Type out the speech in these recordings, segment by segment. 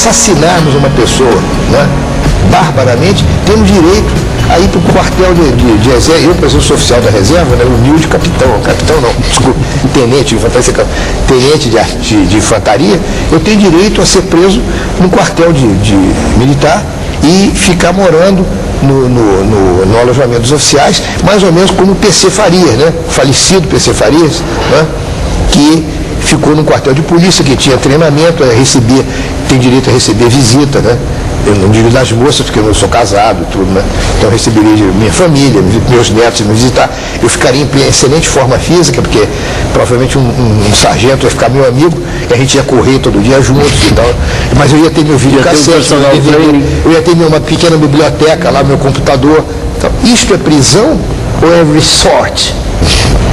assassinarmos uma pessoa, né, barbaramente, temos direito a ir para o quartel de exército. Eu, por exemplo, sou oficial da reserva, né, humilde capitão não, desculpa, tenente de infantaria, eu tenho direito a ser preso no quartel de militar e ficar morando no alojamento dos oficiais, mais ou menos como o PC Farias, né? O falecido PC Farias, né? Que ficou no quartel de polícia, que tinha treinamento, tem direito a receber visita, né? Eu não digo das moças, porque eu não sou casado e tudo, né? Então eu receberia de minha família, meus netos me visitar. Eu ficaria em excelente forma física, porque provavelmente um sargento ia ficar meu amigo, e a gente ia correr todo dia juntos e tal. Mas eu ia ter meu videocassete, eu ia ter uma pequena biblioteca lá, meu computador. Então, isto é prisão ou é resort?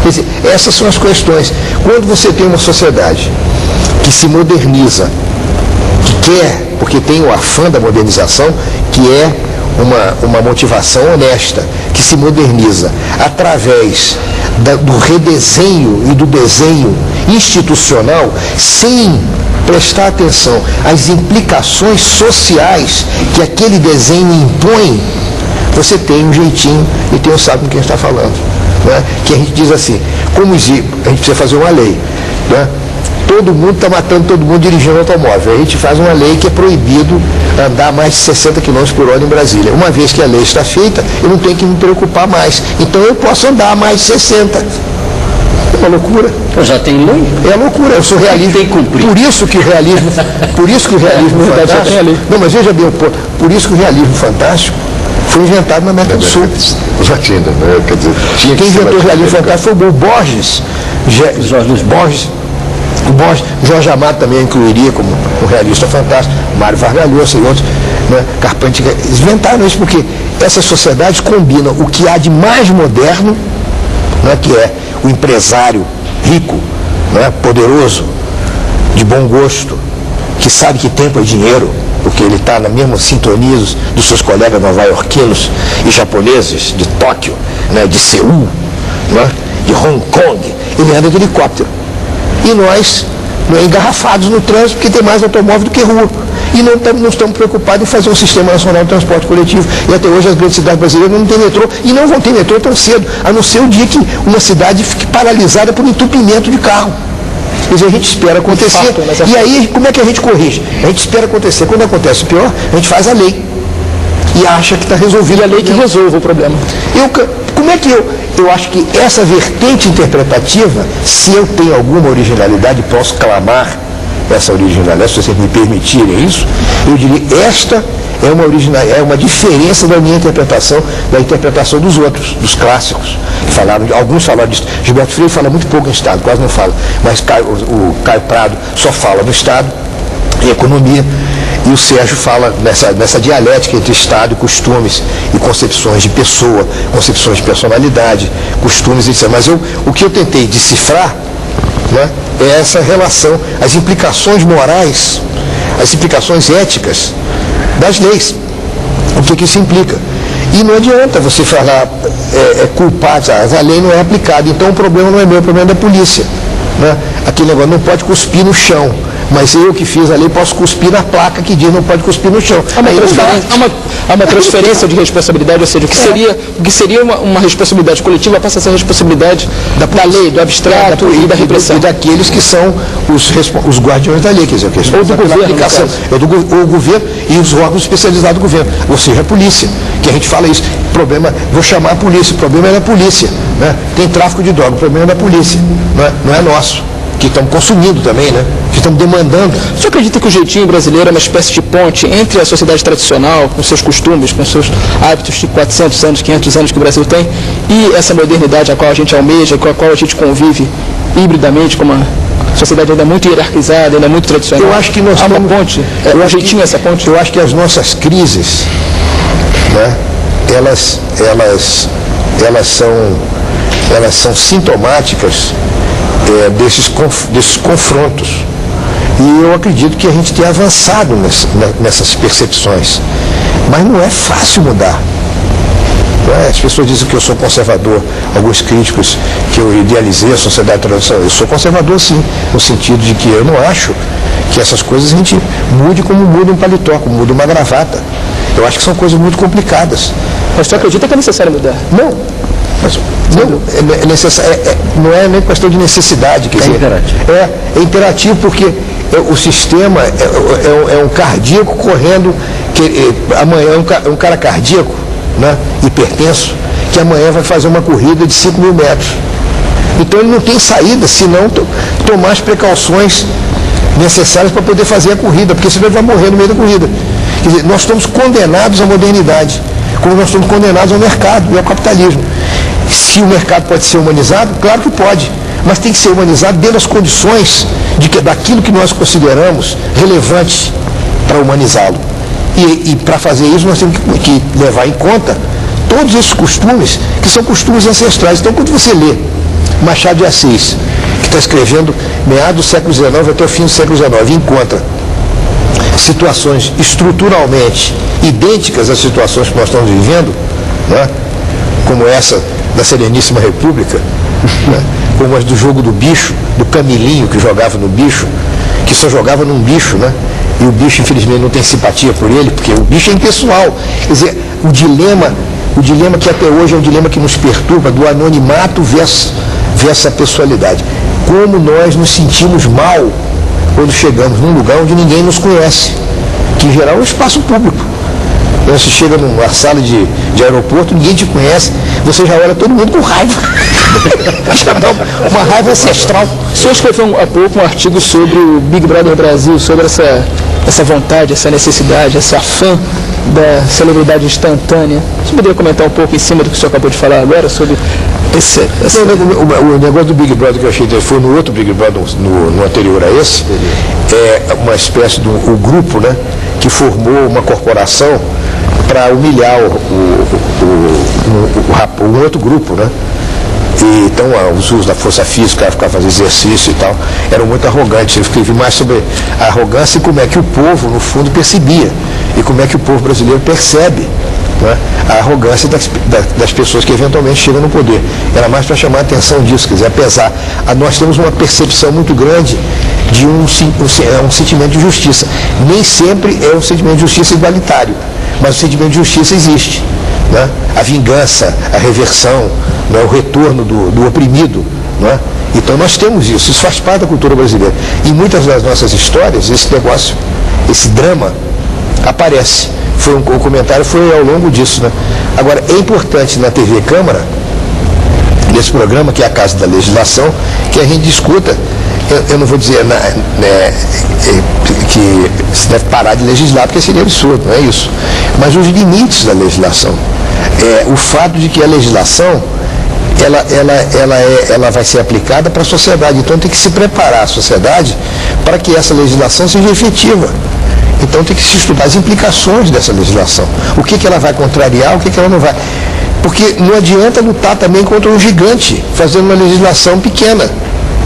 Quer dizer, essas são as questões. Quando você tem uma sociedade que se moderniza, que quer, porque tem o afã da modernização, que é uma motivação honesta, que se moderniza através do redesenho e do desenho institucional, sem prestar atenção às implicações sociais que aquele desenho impõe, você tem um jeitinho e tem um sabe com quem está falando. Né? Que a gente diz assim, como a gente precisa fazer uma lei, né? Todo mundo está matando todo mundo dirigindo automóvel. A gente faz uma lei que é proibido andar mais de 60 km por hora em Brasília. Uma vez que a lei está feita, eu não tenho que me preocupar mais. Então eu posso andar mais de 60. É uma loucura. Já tem lei? É loucura. Eu sou realista. Tem que cumprir. Por isso que o realismo fantástico. Não, mas veja bem, por isso que o realismo fantástico foi inventado na América do Sul. Já tinha, né? Quer dizer, quem inventou o realismo fantástico foi o Borges. Jorge Amado também incluiria como um realista fantástico, Mário Vargas Llosa e outros, né, Carpentier. Eles inventaram isso porque essas sociedades combinam o que há de mais moderno, né, que é o empresário rico, né, poderoso, de bom gosto, que sabe que tempo é dinheiro, porque ele está na mesma sintonia dos seus colegas nova-iorquinos e japoneses de Tóquio, né, de Seul, né, de Hong Kong. Ele anda de helicóptero. E nós engarrafados no trânsito, porque tem mais automóvel do que rua. E não estamos preocupados em fazer um sistema nacional de transporte coletivo. E até hoje as grandes cidades brasileiras não têm metrô, e não vão ter metrô tão cedo, a não ser o dia que uma cidade fique paralisada por entupimento de carro. Quer dizer, a gente espera acontecer. E aí, como é que a gente corrige? A gente espera acontecer. Quando acontece o pior, a gente faz a lei. E acha que está resolvido. A lei que resolve o problema. Como é que eu acho que essa vertente interpretativa, se eu tenho alguma originalidade, posso clamar essa originalidade, se vocês me permitirem isso, eu diria, esta é uma diferença da minha interpretação, da interpretação dos outros, dos clássicos. Alguns falaram disso. Gilberto Freire fala muito pouco em Estado, quase não fala, mas o Caio Prado só fala no Estado, em economia. E o Sérgio fala nessa dialética entre Estado e costumes e concepções de pessoa, concepções de personalidade, costumes, etc. Mas o que eu tentei decifrar, né, é essa relação, as implicações morais, as implicações éticas das leis. O que isso implica? E não adianta você falar, culpar, a lei não é aplicada, então o problema não é meu, o problema é da polícia. Né? Aquele negócio, não pode cuspir no chão. Mas eu que fiz a lei posso cuspir na placa que diz não pode cuspir no chão. Há uma transferência de responsabilidade, ou seja, o que seria uma responsabilidade coletiva passa a ser a responsabilidade da lei, do abstrato e da repressão. E daqueles que são os guardiões da lei, quer dizer, ou do governo, o governo e os órgãos especializados do governo, ou seja, a polícia, que a gente fala isso. Problema, vou chamar a polícia, o problema é da polícia. Né? Tem tráfico de droga, o problema é da polícia, não é nosso. Que estamos consumindo também, né? Que estamos demandando. O senhor acredita que o jeitinho brasileiro é uma espécie de ponte entre a sociedade tradicional, com seus costumes, com seus hábitos de 400 anos, 500 anos que o Brasil tem, e essa modernidade a qual a gente almeja, com a qual a gente convive hibridamente, com uma sociedade ainda muito hierarquizada, ainda muito tradicional? Eu acho que nós temos uma ponte, um jeitinho essa ponte. Eu acho que as nossas crises, né, elas são sintomáticas desses confrontos. E eu acredito que a gente tem avançado nessas percepções. Mas não é fácil mudar. As pessoas dizem que eu sou conservador. Alguns críticos que eu idealizei a sociedade tradicional. Eu sou conservador, sim, no sentido de que eu não acho que essas coisas a gente mude como muda um paletó, como muda uma gravata. Eu acho que são coisas muito complicadas. Mas você acredita que é necessário mudar? Não. Mas, não, não é nem questão de necessidade. Quer dizer, imperativo. É imperativo porque o sistema é um cardíaco correndo, amanhã é um cara cardíaco, né, hipertenso, que amanhã vai fazer uma corrida de 5.000 metros. Então ele não tem saída se não tomar as precauções necessárias para poder fazer a corrida, porque senão ele vai morrer no meio da corrida. Quer dizer, nós estamos condenados à modernidade, como nós estamos condenados ao mercado e ao capitalismo. Se o mercado pode ser humanizado, claro que pode, mas tem que ser humanizado dentro das condições daquilo que nós consideramos relevante para humanizá-lo. E para fazer isso nós temos que levar em conta todos esses costumes, que são costumes ancestrais. Então, quando você lê Machado de Assis, que está escrevendo meados do século XIX até o fim do século XIX, e encontra situações estruturalmente idênticas às situações que nós estamos vivendo, né? Como essa da Sereníssima República, né? Como as do jogo do bicho, do Camilinho que jogava no bicho, que só jogava num bicho, né? E o bicho, infelizmente, não tem simpatia por ele, porque o bicho é impessoal. Quer dizer, o dilema que até hoje é um dilema que nos perturba, do anonimato versus a pessoalidade. Como nós nos sentimos mal quando chegamos num lugar onde ninguém nos conhece, que em geral é um espaço público. Quando você chega numa sala de aeroporto, ninguém te conhece, você já olha todo mundo com raiva. Uma raiva ancestral. O senhor escreveu há pouco um artigo sobre o Big Brother Brasil, sobre essa vontade, essa necessidade, esse afã da celebridade instantânea. Você poderia comentar um pouco em cima do que o senhor acabou de falar agora, sobre O negócio do Big Brother que eu achei foi no outro Big Brother, no anterior a esse, é uma espécie de um grupo, né, que formou uma corporação para humilhar um outro grupo, né? E, então, os usos da força física, ficar fazendo exercício e tal, eram muito arrogantes. Eu escrevi mais sobre a arrogância e como é que o povo, no fundo, percebia. E como é que o povo brasileiro percebe, né, a arrogância das pessoas que eventualmente chegam no poder. Era mais para chamar a atenção disso, quer dizer, apesar, nós temos uma percepção muito grande de um sentimento de justiça. Nem sempre é um sentimento de justiça igualitário, mas o sentimento de justiça existe. Né? A vingança, a reversão, né? O retorno do oprimido. Né? Então nós temos isso faz parte da cultura brasileira. Em muitas das nossas histórias, esse negócio, esse drama, aparece. O comentário foi ao longo disso. Né? Agora, é importante na TV Câmara, nesse programa, que é a Casa da Legislação, que a gente discuta, eu não vou dizer que se deve parar de legislar, porque seria absurdo, não é isso. Mas os limites da legislação. O fato de que a legislação ela vai ser aplicada para a sociedade. Então tem que se preparar a sociedade para que essa legislação seja efetiva. Então tem que se estudar as implicações dessa legislação. O que ela vai contrariar, o que ela não vai. Porque não adianta lutar também contra um gigante fazendo uma legislação pequena.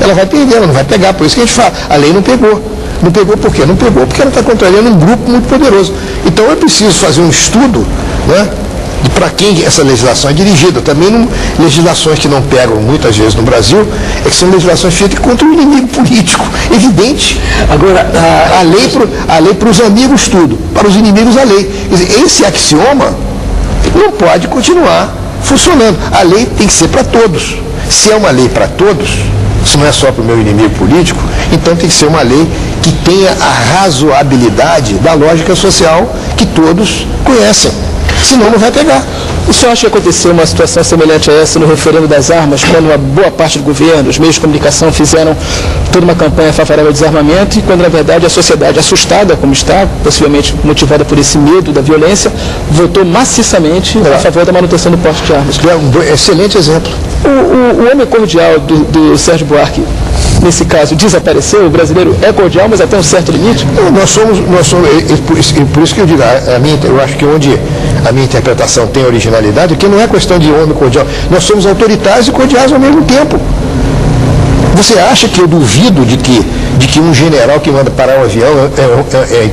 Ela vai perder, ela não vai pegar. Por isso que a gente fala, a lei não pegou. Não pegou por quê? Não pegou porque ela está contrariando um grupo muito poderoso. Então é preciso fazer um estudo, né, de para quem essa legislação é dirigida. Também legislações que não pegam muitas vezes no Brasil, é que são legislações feitas contra o inimigo político, evidente. Agora, a lei para os amigos tudo, para os inimigos a lei. Quer dizer, esse axioma não pode continuar funcionando. A lei tem que ser para todos. Se é uma lei para todos, se não é só para o meu inimigo político, então tem que ser uma lei que tenha a razoabilidade da lógica social que todos conhecem. Senão não vai pegar. O senhor acha que aconteceu uma situação semelhante a essa no referendo das armas, quando uma boa parte do governo, os meios de comunicação fizeram toda uma campanha favorável ao desarmamento e quando, na verdade, a sociedade, assustada como está, possivelmente motivada por esse medo da violência, votou maciçamente a favor da manutenção do porte de armas? É um excelente exemplo. O homem cordial do Sérgio Buarque, nesse caso, desapareceu? O brasileiro é cordial, mas até um certo limite? Não, nós somos por isso que eu digo, eu acho que onde a minha interpretação tem originalidade, que não é questão de homem cordial, nós somos autoritários e cordiais ao mesmo tempo. Você acha que eu duvido de que um general que manda parar um avião,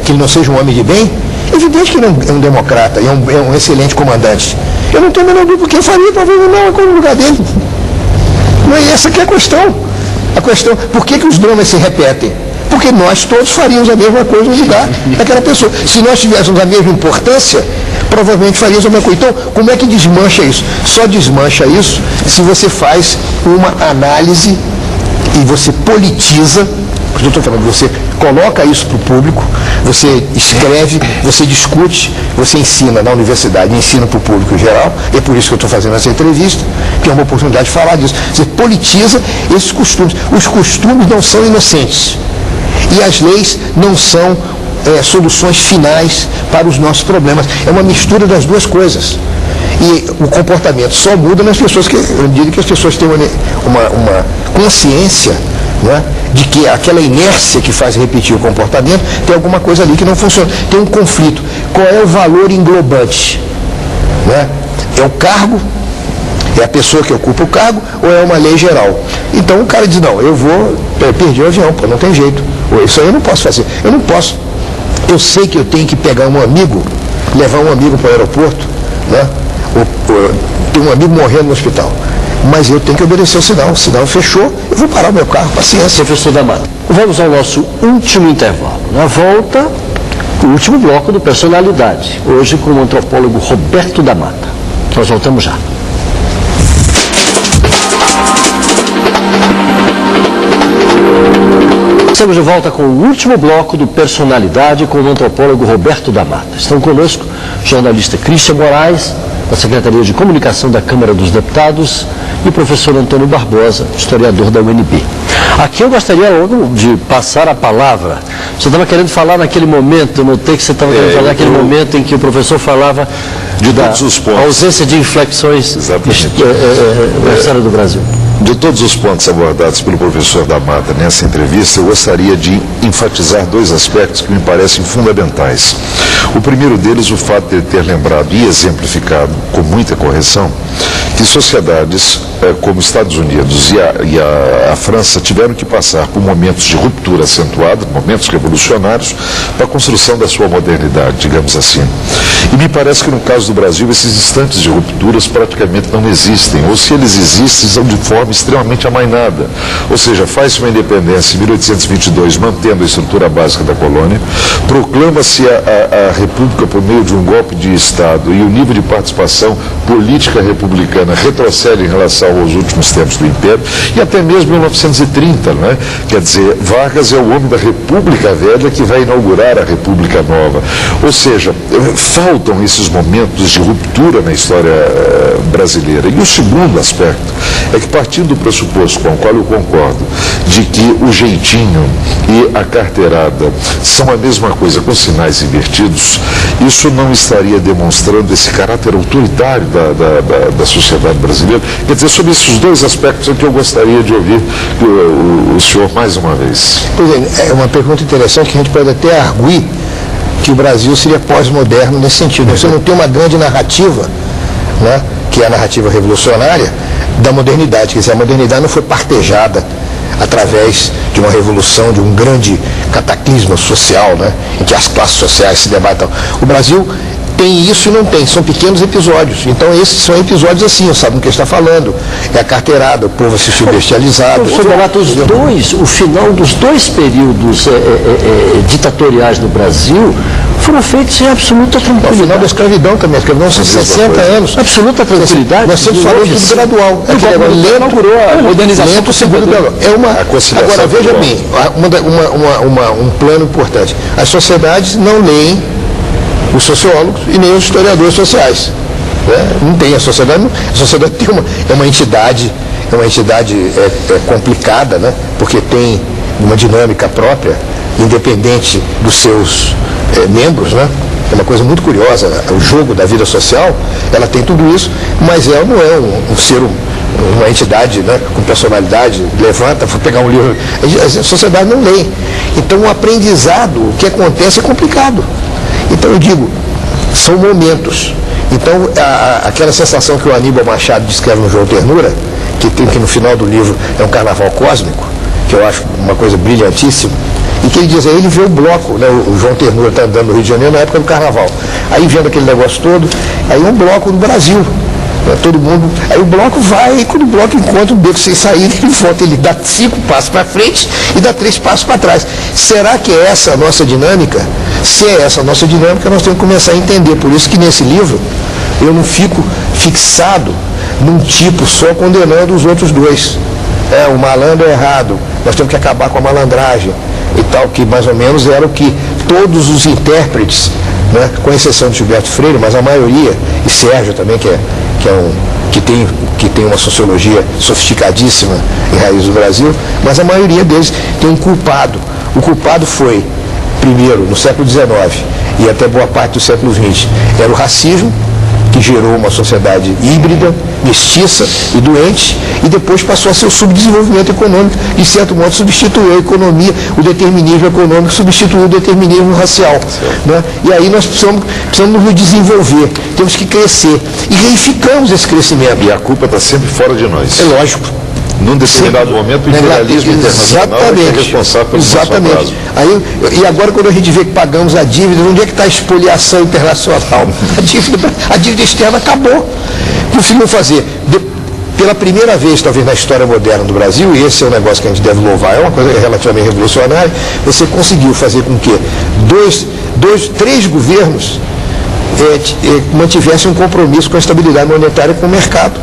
que ele não seja um homem de bem? É evidente que ele é um democrata, é um excelente comandante. Eu não tenho a menor dúvida, porque eu faria talvez não no lugar dele. Não é essa que é a questão. A questão, por que os dramas se repetem? porque nós todos faríamos a mesma coisa no lugar daquela pessoa. Se nós tivéssemos a mesma importância, provavelmente faríamos a mesma coisa. Então, como é que desmancha isso? Só desmancha isso se você faz uma análise e você politiza. Eu estou falando, você coloca isso para o público, você escreve, você discute, você ensina na universidade, ensina para o público em geral, e é por isso que eu estou fazendo essa entrevista, que é uma oportunidade de falar disso. Você politiza esses costumes. Os costumes não são inocentes. E as leis não são soluções finais para os nossos problemas. É uma mistura das duas coisas. E o comportamento só muda nas pessoas que, eu digo que as pessoas têm uma consciência, não é, de que aquela inércia que faz repetir o comportamento tem alguma coisa ali que não funciona. Tem um conflito. Qual é o valor englobante? Não é? É o cargo? É a pessoa que ocupa o cargo ou é uma lei geral? Então o cara diz, não, eu vou perder o avião, pô, não tem jeito. Isso aí eu não posso fazer. Eu não posso. Eu sei que eu tenho que pegar um amigo, levar um amigo para o aeroporto, né? Ou tem um amigo morrendo no hospital. Mas eu tenho que obedecer o sinal fechou, eu vou parar o meu carro, paciência. Professor D'Amato, vamos ao nosso último intervalo. Na volta, o último bloco do Personalidade, hoje com o antropólogo Roberto da Mata. Nós voltamos já. Estamos de volta com o último bloco do Personalidade com o antropólogo Roberto da Mata. Estão conosco o jornalista Christian Moraes, da Secretaria de Comunicação da Câmara dos Deputados, e o professor Antônio Barbosa, historiador da UNB. Aqui eu gostaria logo de passar a palavra. Você estava querendo falar naquele momento, eu notei que você estava querendo falar naquele momento em que o professor falava de todos os pontos. Ausência de inflexões na história do Brasil. De todos os pontos abordados pelo professor da Mata nessa entrevista, eu gostaria de enfatizar dois aspectos que me parecem fundamentais. O primeiro deles, o fato de ele ter lembrado e exemplificado com muita correção que sociedades como Estados Unidos e a França tiveram que passar por momentos de ruptura acentuada, momentos revolucionários, para a construção da sua modernidade, digamos assim. E me parece que no caso do Brasil, esses instantes de rupturas praticamente não existem, ou se eles existem, são de forma extremamente amainada. Ou seja, faz-se uma independência em 1822, mantendo a estrutura básica da colônia, proclama-se a República por meio de um golpe de Estado e o nível de participação política republicana retrocede em relação aos últimos tempos do Império, e até mesmo 1930, não é? Quer dizer, Vargas é o homem da República Velha que vai inaugurar a República Nova. Ou seja, faltam esses momentos de ruptura na história brasileira. E o segundo aspecto é que, partindo do pressuposto com o qual eu concordo, de que o jeitinho e a carteirada são a mesma coisa com sinais invertidos, isso não estaria demonstrando esse caráter autoritário da sociedade brasileira. Quer dizer, sobre esses dois aspectos é que eu gostaria de ouvir o senhor mais uma vez. Pois é uma pergunta interessante que a gente pode até arguir que o Brasil seria pós-moderno nesse sentido. Você não tem uma grande narrativa, né, que é a narrativa revolucionária da modernidade. Quer dizer, a modernidade não foi partejada através de uma revolução, de um grande cataclisma social, né, em que as classes sociais se debatem. O Brasil tem isso e não tem, são pequenos episódios. Então esses são episódios assim, sabe do que está falando. É a carteirada, o povo se subestializado. O final dos dois períodos ditatoriais no Brasil foram feitos em absoluta tranquilidade. O final da escravidão também, a escravidão são 60 anos. Absoluta tranquilidade. Nós estamos falando tudo gradual. Lento, modernização, lento, segundo gradual. Agora, veja bem, um plano importante. As sociedades não leem os sociólogos e nem os historiadores sociais. Né? Não tem a sociedade tem uma entidade complicada, né? Porque tem uma dinâmica própria, independente dos seus membros, né? É uma coisa muito curiosa, né? O jogo da vida social, ela tem tudo isso, mas ela não é um ser, uma entidade, né, com personalidade, levanta, vou pegar um livro. A sociedade não lê. Então o aprendizado, o que acontece é complicado. Então eu digo, são momentos. Então aquela sensação que o Aníbal Machado descreve no João Ternura, que no final do livro é um carnaval cósmico, que eu acho uma coisa brilhantíssima, e que ele diz, aí ele vê o bloco, né, o João Ternura está andando no Rio de Janeiro na época do carnaval, aí vendo aquele negócio todo, aí um bloco do Brasil, Todo mundo, aí o bloco vai, e quando o bloco encontra um beco sem saída, ele volta, ele dá 5 passos para frente e dá 3 passos para trás. Será que é essa a nossa dinâmica? Se é essa a nossa dinâmica, nós temos que começar a entender. Por isso que nesse livro eu não fico fixado num tipo só condenando os outros dois. O malandro é errado, nós temos que acabar com a malandragem e tal, que mais ou menos era o que todos os intérpretes, né, com exceção de Gilberto Freire, mas a maioria, e Sérgio também, que tem uma sociologia sofisticadíssima em raiz do Brasil, mas a maioria deles tem um culpado. O culpado foi, primeiro, no século XIX e até boa parte do século XX, era o racismo, que gerou uma sociedade híbrida, mestiça e doente, e depois passou a ser o subdesenvolvimento econômico, de certo modo substituiu a economia, o determinismo econômico substituiu o determinismo racial. Né? E aí nós precisamos nos desenvolver, temos que crescer, e reificamos esse crescimento. E a culpa está sempre fora de nós. É lógico. Num determinado momento, o imperialismo internacional é responsável pelo nosso atraso. E agora, quando a gente vê que pagamos a dívida, onde é que está a espoliação internacional? A dívida externa acabou. Conseguiu fazer, pela primeira vez, talvez, na história moderna do Brasil, e esse é um negócio que a gente deve louvar, é uma coisa relativamente revolucionária, você conseguiu fazer com que 3 governos mantivessem um compromisso com a estabilidade monetária e com o mercado,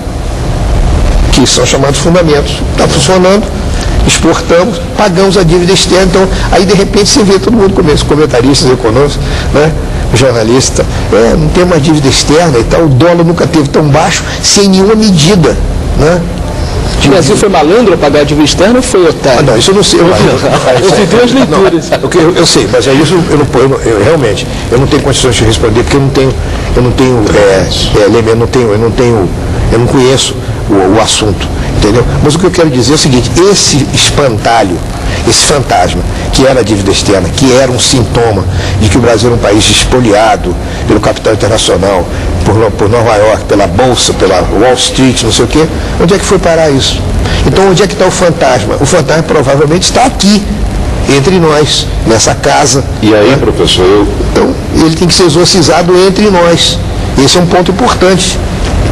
que são chamados fundamentos. Está funcionando, exportamos, pagamos a dívida externa. Então, aí de repente você vê todo mundo começa, comentaristas econômicos, né, jornalistas, não tem uma dívida externa e tal, o dólar nunca teve tão baixo, sem nenhuma medida. Né? O Brasil foi malandro a pagar a dívida externa ou foi otário? Não, isso eu não sei. Eu tenho 2 leituras. Eu sei, mas é isso realmente, eu não tenho condições de responder, porque eu não conheço o assunto, entendeu? Mas o que eu quero dizer é o seguinte, esse espantalho, esse fantasma, que era a dívida externa, que era um sintoma de que o Brasil era um país espoliado pelo capital internacional, por Nova York, pela Bolsa, pela Wall Street, não sei o quê, onde é que foi parar isso? Então, onde é que está o fantasma? O fantasma provavelmente está aqui, entre nós, nessa casa. E aí, professor, Então, ele tem que ser exorcizado entre nós. Esse é um ponto importante.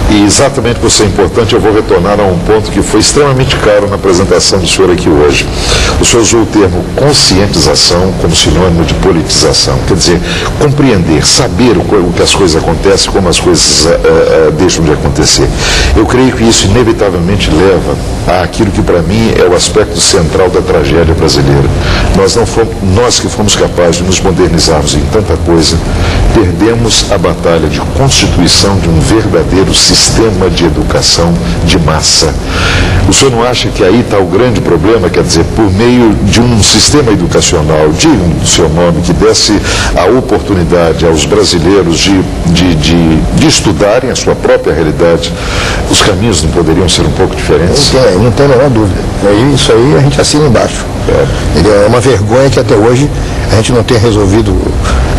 E exatamente por ser importante, eu vou retornar a um ponto que foi extremamente caro na apresentação do senhor aqui hoje. O senhor usou o termo conscientização como sinônimo de politização. Quer dizer, compreender, saber o que as coisas acontecem, como as coisas deixam de acontecer. Eu creio que isso inevitavelmente leva àquilo que para mim é o aspecto central da tragédia brasileira. Nós que fomos capazes de nos modernizarmos em tanta coisa, perdemos a batalha de constituição de um verdadeiro sistema de educação de massa. O senhor não acha que aí está o grande problema? Quer dizer, por meio de um sistema educacional digno do seu nome, que desse a oportunidade aos brasileiros de estudarem a sua própria realidade, os caminhos não poderiam ser um pouco diferentes? Não tem a menor dúvida. Isso aí a gente assina embaixo. É uma vergonha que até hoje a gente não tenha resolvido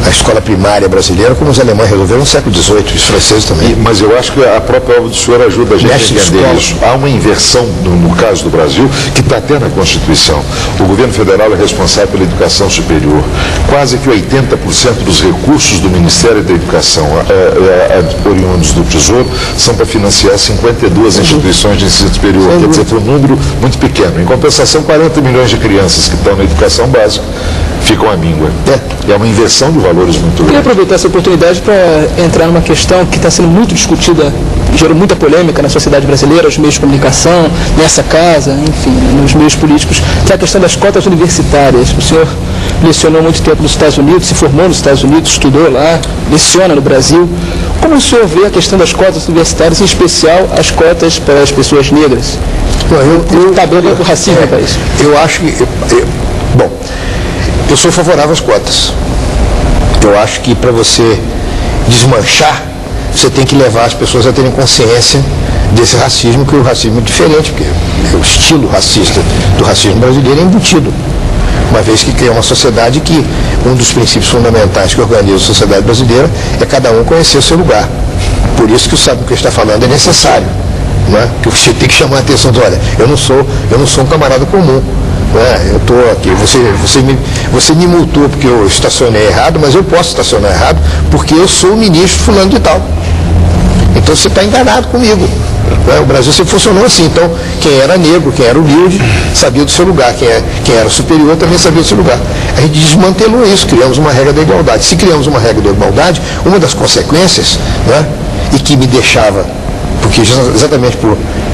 a escola primária brasileira como os alemães resolveram no século XVIII, os franceses também. Mas eu acho que a própria obra do senhor ajuda a gente a entender isso. Há uma inversão, no caso do Brasil, que está até na Constituição. O governo federal é responsável pela educação superior. Quase que 80% dos recursos do Ministério da Educação, oriundos do Tesouro, são para financiar 52 instituições de ensino superior. Quer dizer, foi um número muito pequeno. Em compensação, 40 milhões de crianças que estão na educação básica ficam à míngua. É uma inversão de valores muito grande. Eu queria aproveitar essa oportunidade para entrar numa questão que está sendo muito discutida, gerou muita polêmica na sociedade brasileira, nos meios de comunicação, nessa casa, enfim, nos meios políticos, que é a questão das cotas universitárias. O senhor lecionou muito tempo nos Estados Unidos, se formou nos Estados Unidos, estudou lá, leciona no Brasil. Como o senhor vê a questão das cotas universitárias, em especial as cotas para as pessoas negras? Está dando com o racismo no país? Eu acho que... Bom, eu sou favorável às cotas. Eu acho que para você desmanchar, você tem que levar as pessoas a terem consciência desse racismo, que o racismo é diferente, porque o estilo racista do racismo brasileiro é embutido. Uma vez que cria uma sociedade que um dos princípios fundamentais que organiza a sociedade brasileira é cada um conhecer o seu lugar. Por isso que o sabe o que está falando é necessário. Não é? Que você tem que chamar a atenção de, olha, eu não sou um camarada comum. Eu estou aqui, você me multou porque eu estacionei errado, mas eu posso estacionar errado porque eu sou o ministro fulano de tal. Então você está enganado comigo. Né? O Brasil sempre funcionou assim. Então, quem era negro, quem era humilde, sabia do seu lugar. Quem era superior também sabia do seu lugar. A gente desmantelou isso, criamos uma regra da igualdade. Se criamos uma regra da igualdade, uma das consequências, né, e que me deixava, porque exatamente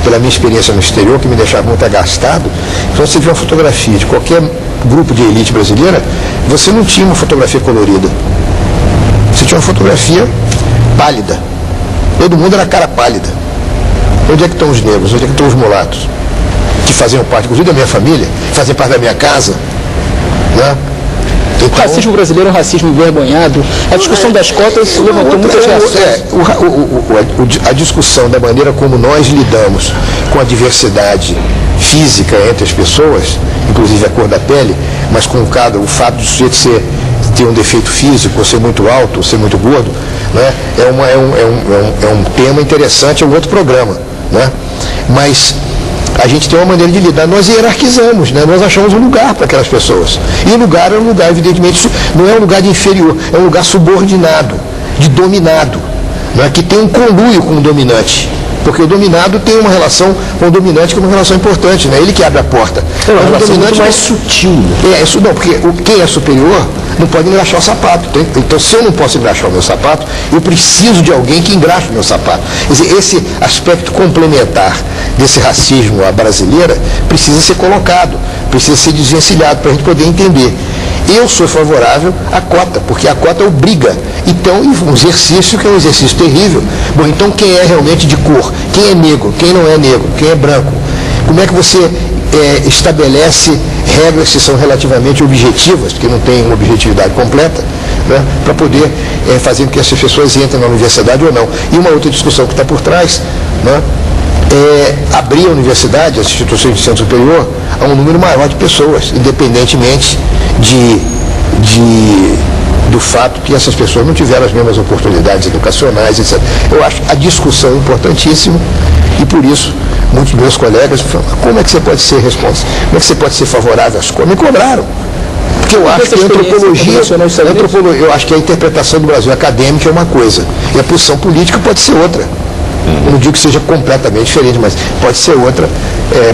pela minha experiência no exterior, que me deixava muito agastado, então você vê uma fotografia de qualquer grupo de elite brasileira, você não tinha uma fotografia colorida. Você tinha uma fotografia pálida. Todo mundo era cara pálida. Onde é que estão os negros? Onde é que estão os mulatos? Que faziam parte, inclusive, da minha família, faziam parte da minha casa. Né? Então, o racismo brasileiro é um racismo envergonhado. A discussão das cotas levantou muitas reações. A discussão da maneira como nós lidamos com a diversidade física entre as pessoas, inclusive a cor da pele, mas com o fato de o sujeito ter um defeito físico, ou ser muito alto, ou ser muito gordo, né, é um tema interessante, é um outro programa. Né? Mas a gente tem uma maneira de lidar, nós hierarquizamos, né? Nós achamos um lugar para aquelas pessoas. E o lugar é um lugar, evidentemente, não é um lugar de inferior, é um lugar subordinado, de dominado, né? Que tem um conluio com o dominante. Porque o dominado tem uma relação com o dominante que é uma relação importante, né? Ele que abre a porta. É uma relação dominante muito mais sutil. Isso não, porque quem é superior não pode engraxar o sapato. Então, se eu não posso engraxar o meu sapato, eu preciso de alguém que engraxe o meu sapato. Quer dizer, esse aspecto complementar desse racismo à brasileira precisa ser colocado, precisa ser desvencilhado para a gente poder entender. Eu sou favorável à cota, porque a cota obriga. Então, um exercício que é um exercício terrível. Bom, então quem é realmente de cor? Quem é negro? Quem não é negro? Quem é branco? Como é que você estabelece regras que são relativamente objetivas, porque não tem uma objetividade completa, né, para poder fazer com que essas pessoas entrem na universidade ou não? E uma outra discussão que está por trás, né, abrir a universidade, as instituições de ensino superior, a um número maior de pessoas, independentemente do fato que essas pessoas não tiveram as mesmas oportunidades educacionais, etc. Eu acho a discussão importantíssima e por isso muitos meus colegas falam, como é que você pode ser responsável? Como é que você pode ser favorável às coisas? Me cobraram. Porque eu acho que a antropologia, eu acho que a interpretação do Brasil acadêmica é uma coisa e a posição política pode ser outra. Eu não digo que seja completamente diferente, mas pode ser outra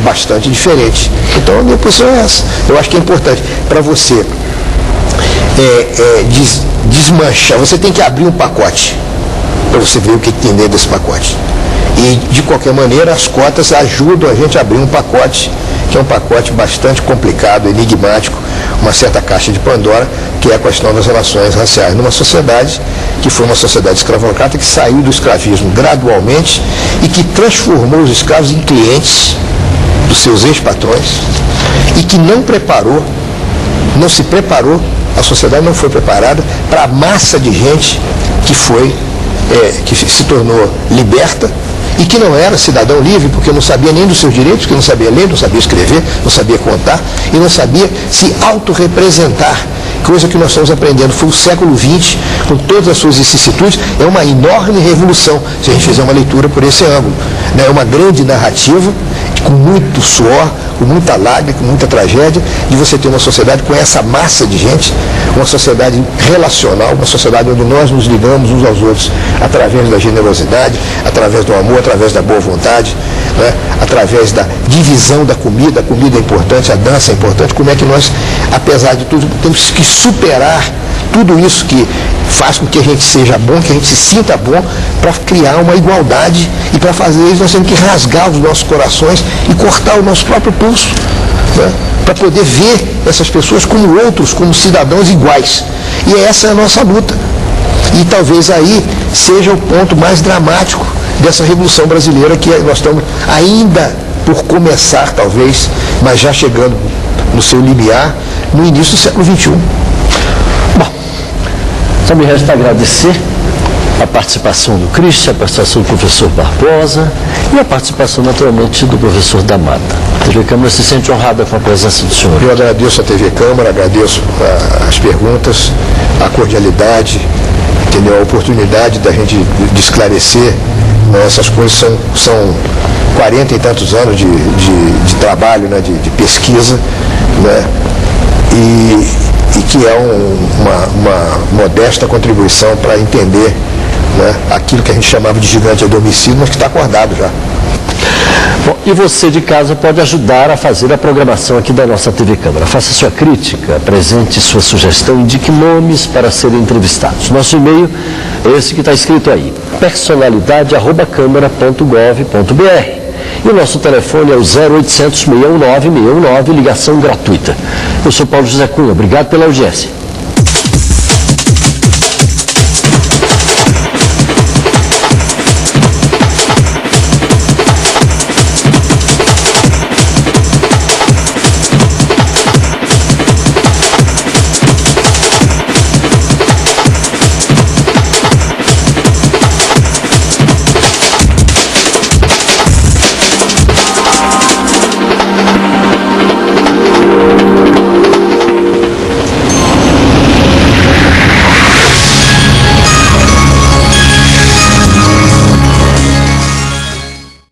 bastante diferente. Então a minha posição é essa. Eu acho que é importante para você desmanchar, você tem que abrir um pacote para você ver o que tem dentro desse pacote. E de qualquer maneira as cotas ajudam a gente a abrir um pacote, que é um pacote bastante complicado, enigmático, uma certa caixa de Pandora, que é com as novas relações raciais numa sociedade que foi uma sociedade escravocrata que saiu do escravismo gradualmente e que transformou os escravos em clientes dos seus ex-patrões e que não se preparou, a sociedade não foi preparada para a massa de gente que se tornou liberta e que não era cidadão livre porque não sabia nem dos seus direitos, porque não sabia ler, não sabia escrever, não sabia contar e não sabia se autorrepresentar, coisa que nós estamos aprendendo. Foi o século XX, com todas as suas vicissitudes, é uma enorme revolução, se a gente fizer uma leitura por esse ângulo. É uma grande narrativa, com muito suor, com muita lágrima, com muita tragédia, de você ter uma sociedade com essa massa de gente, uma sociedade relacional, uma sociedade onde nós nos ligamos uns aos outros através da generosidade, através do amor, através da boa vontade, né? Através da divisão da comida. A comida é importante, a dança é importante. Como é que nós, apesar de tudo, temos que superar tudo isso que faz com que a gente seja bom, que a gente se sinta bom, para criar uma igualdade, e para fazer isso nós temos que rasgar os nossos corações e cortar o nosso próprio pulso, né? Para poder ver essas pessoas como outros, como cidadãos iguais. E essa é a nossa luta. E talvez aí seja o ponto mais dramático dessa Revolução Brasileira, que nós estamos ainda por começar, talvez, mas já chegando no seu limiar, no início do século XXI. Bom, só me resta agradecer a participação do Christian, a participação do professor Barbosa e a participação, naturalmente, do professor da Mata. A TV Câmara se sente honrada com a presença do senhor. Eu agradeço a TV Câmara, agradeço as perguntas, a cordialidade, entendeu? A oportunidade da gente de esclarecer, né? Essas coisas são 40 e tantos anos de trabalho, né? de pesquisa, né? E que é uma modesta contribuição para entender né, aquilo que a gente chamava de gigante adormecido, mas que está acordado já. Bom, e você de casa pode ajudar a fazer a programação aqui da nossa TV Câmara. Faça sua crítica, apresente sua sugestão, indique nomes para serem entrevistados. Nosso e-mail é esse que está escrito aí, personalidade@câmara.gov.br. E o nosso telefone é o 0800 619 619, ligação gratuita. Eu sou Paulo José Cunha, obrigado pela audiência.